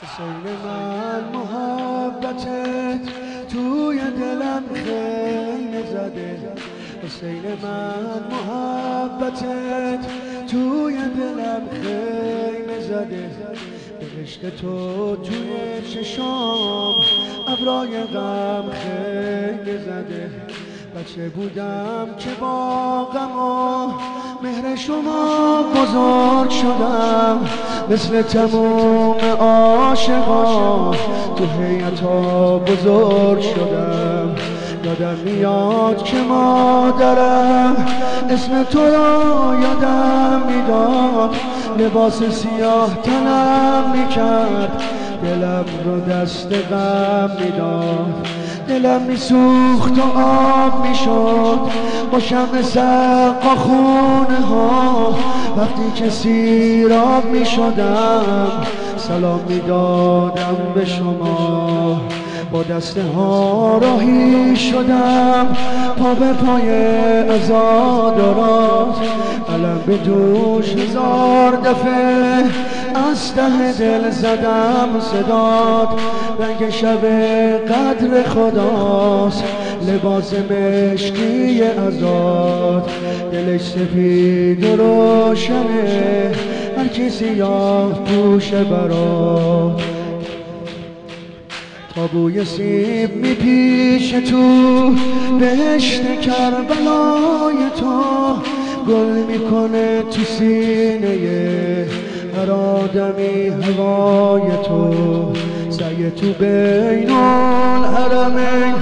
حسین من محبتت توی دلم خیمه زده، حسین من محبتت توی دلم خیمه زده، به عشق تو توی چشام ابرای غم خیمه زده. بچه بودم که با غم و مهر شما بزرگ شدم، مثل تموم عاشقا تو هیئت‌ها بزرگ شدم. یادم میاد که مادرم اسم تو را یادم میداد، لباس سیاه تنم میکرد، دلم رو دست غم میداد. دلم میسوخت و آب میشد با شمع سقا خونه ها، وقتی که سیراب میشدم سلام میدادم به شما. با دسته ها راهی شدم پا به پای عزادارات، علم به دوش 1000 دفعه از ته دل زدم صدات. رنگ شب قدر خداست، لباس مشکی ازاد، دلش سپید و روشنه، هر کی سیاه پوشه برات. تا بوی سیب میپیشه تو بهشت کربلای تو، گل میکنه تو سینه هر آدمی هوای تو. سعی تو بین الحرمین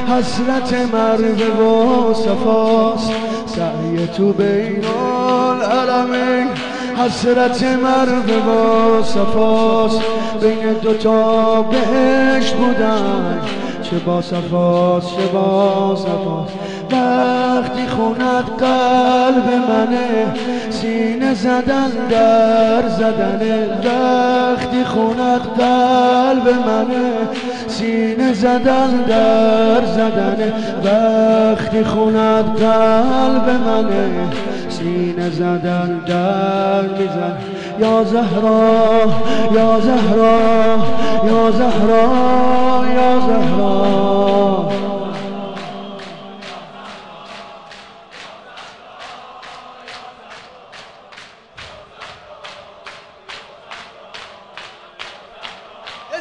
حسرت مروه و صفاست، سعی تو بین الحرمین حسرت مروه و صفاست. بین دوتا بهشت بودن، چه با صفاست چه با صفاست. وقتی خوند قلب منه، سینه زدن در زدنه. وقتی خوند قلب منه، سینه زدن در زدنه. وقتی خوند قلب منه، سینه زدن در میزن. یا زهرا یا زهرا یا زهرا یا زهرا.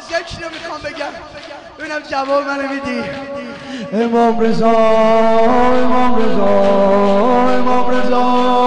ذکر رو میخوام بگم ببینم جواب منو میدی. امام رضا امام رضا امام رضا